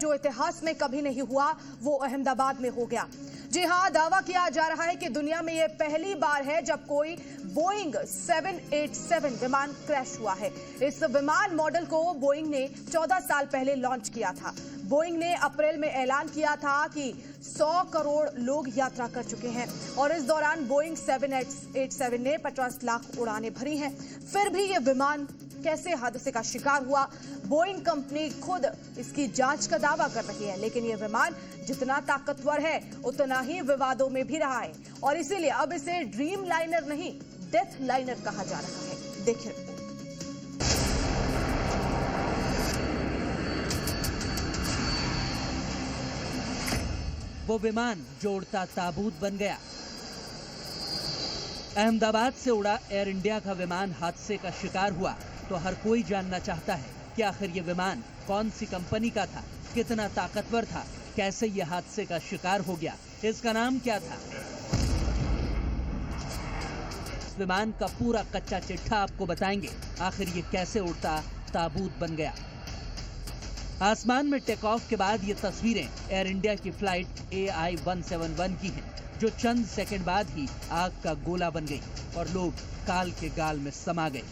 जो इतिहास में कभी नहीं हुआ, वो अहमदाबाद में हो गया। जी हां, दावा किया जा रहा है कि दुनिया में यह पहली बार है जब कोई बोइंग 787 विमान क्रैश हुआ है। इस विमान मॉडल को बोइंग ने 14 साल पहले लॉन्च किया था। बोइंग ने अप्रैल में ऐलान किया था कि 100 करोड़ लोग यात्रा कर चुके हैं और इस दौरान बोइंग 787 ने 50 लाख उड़ानें भरी हैं। फिर भी यह विमान कैसे हादसे का शिकार हुआ, बोइंग कंपनी खुद इसकी जांच का दावा कर रही है, लेकिन यह विमान जितना ताकतवर है उतना ही विवादों में भी रहा है और इसीलिए अब इसे ड्रीम लाइनर नहीं, डेथ लाइनर कहा जा रहा है। देखिए, वो विमान जो उड़ता ताबूत बन गया। अहमदाबाद से उड़ा एयर इंडिया का विमान हादसे का शिकार हुआ तो हर कोई जानना चाहता है कि आखिर ये विमान कौन सी कंपनी का था, कितना ताकतवर था, कैसे ये हादसे का शिकार हो गया, इसका नाम क्या था। इस विमान का पूरा कच्चा चिट्ठा आपको बताएंगे, आखिर ये कैसे उड़ता ताबूत बन गया। आसमान में टेक ऑफ के बाद ये तस्वीरें एयर इंडिया की फ्लाइट AI-171 की हैं, जो चंद सेकंड बाद ही आग का गोला बन गई और लोग काल के गाल में समा गए।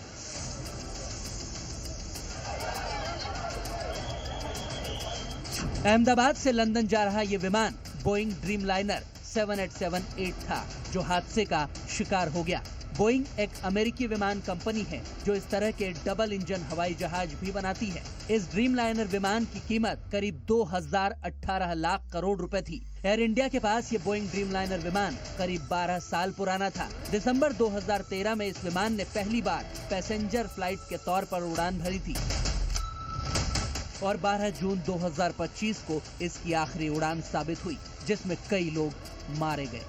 अहमदाबाद से लंदन जा रहा ये विमान बोइंग ड्रीम लाइनर 7878 था, जो हादसे का शिकार हो गया। बोइंग एक अमेरिकी विमान कंपनी है जो इस तरह के डबल इंजन हवाई जहाज भी बनाती है। इस ड्रीम लाइनर विमान की कीमत करीब 2018 लाख करोड़ रुपए थी। एयर इंडिया के पास ये बोइंग ड्रीम लाइनर विमान करीब 12 साल पुराना था। दिसंबर 2013 में इस विमान ने पहली बार पैसेंजर फ्लाइट के तौर पर उड़ान भरी थी और 12 जून 2025 को इसकी आखिरी उड़ान साबित हुई, जिसमें कई लोग मारे गए।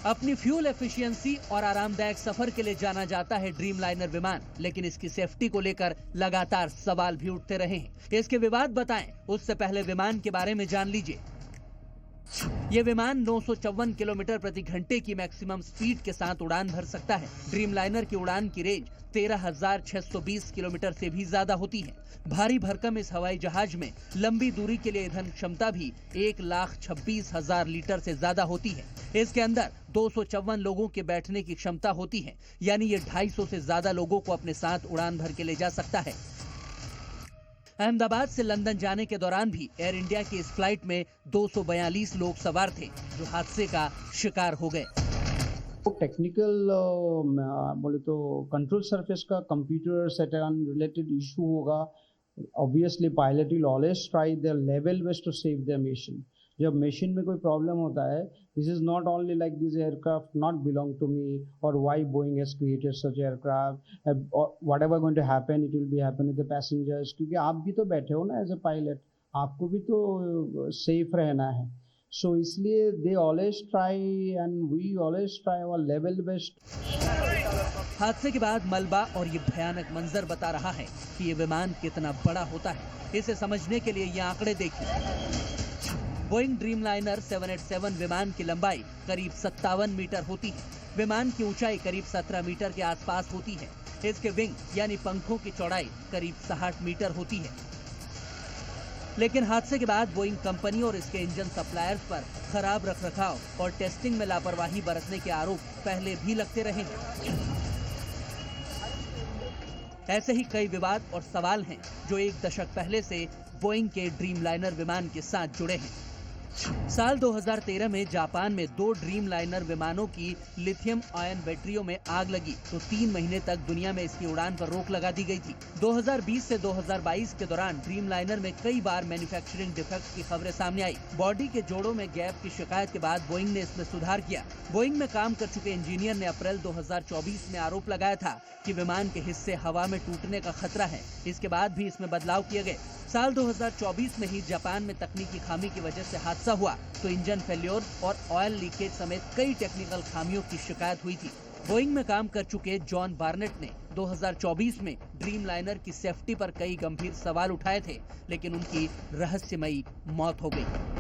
अपनी फ्यूल एफिशिएंसी और आरामदायक सफर के लिए जाना जाता है ड्रीम लाइनर विमान, लेकिन इसकी सेफ्टी को लेकर लगातार सवाल भी उठते रहे हैं। इसके विवाद बताएं, उससे पहले विमान के बारे में जान लीजिए। ये विमान 954 किलोमीटर प्रति घंटे की मैक्सिमम स्पीड के साथ उड़ान भर सकता है। ड्रीम लाइनर की उड़ान की रेंज 13,620 किलोमीटर से भी ज्यादा होती है। भारी भरकम इस हवाई जहाज में लंबी दूरी के लिए ईंधन क्षमता भी 1,26,000 लीटर से ज्यादा होती है। इसके अंदर 254 लोगों के बैठने की क्षमता होती है, यानी ये 250 से ज्यादा लोगों को अपने साथ उड़ान भर के ले जा सकता है। अहमदाबाद से लंदन जाने के दौरान भी एयर इंडिया की इस फ्लाइट में 242 लोग सवार थे, जो हादसे का शिकार हो गए। टेक्निकल बोले तो कंट्रोल सरफेस का कंप्यूटर सेटअप रिलेटेड इशू होगा। Obviously pilot will always try their level best to save their mission. जब मशीन में कोई प्रॉब्लम होता है, this is not only like this aircraft not belong to me और why Boeing has created such aircraft, whatever going to happen it will be happen with the passengers. क्योंकि आप भी तो बैठे हो ना एज अ पायलट, आपको भी तो सेफ रहना है। सो इसलिए they always try and we always try our level best. हादसे के बाद मलबा और ये भयानक मंजर बता रहा है कि ये विमान कितना बड़ा होता है। इसे समझने के लिए ये आंकड़े देखिए। बोइंग ड्रीम लाइनर 787 विमान की लंबाई करीब 57 मीटर होती है। विमान की ऊंचाई करीब 17 मीटर के आसपास होती है। इसके विंग यानी पंखों की चौड़ाई करीब 60 मीटर होती है। लेकिन हादसे के बाद बोइंग कंपनी और इसके इंजन सप्लायर्स पर खराब रखरखाव और टेस्टिंग में लापरवाही बरतने के आरोप पहले भी लगते रहे हैं। ऐसे ही कई विवाद और सवाल हैं जो एक दशक पहले से बोइंग के ड्रीम लाइनर विमान के साथ जुड़े हैं। साल 2013 में जापान में 2 ड्रीम लाइनर विमानों की लिथियम आयन बैटरियों में आग लगी तो 3 महीने तक दुनिया में इसकी उड़ान पर रोक लगा दी गई थी। 2020 से 2022 के दौरान ड्रीम लाइनर में कई बार मैन्युफैक्चरिंग डिफेक्ट की खबरें सामने आई। बॉडी के जोड़ों में गैप की शिकायत के बाद बोइंग ने इसमें सुधार किया। बोइंग में काम कर चुके इंजीनियर ने अप्रैल 2024 में आरोप लगाया था कि विमान के हिस्से हवा में टूटने का खतरा है। इसके बाद भी इसमें बदलाव किए गए। साल 2024 में ही जापान में तकनीकी खामी की वजह से हादसा हुआ तो इंजन फेल्योर और ऑयल लीकेज समेत कई टेक्निकल खामियों की शिकायत हुई थी। बोइंग में काम कर चुके जॉन बार्नेट ने 2024 में ड्रीम लाइनर की सेफ्टी पर कई गंभीर सवाल उठाए थे, लेकिन उनकी रहस्यमयी मौत हो गई।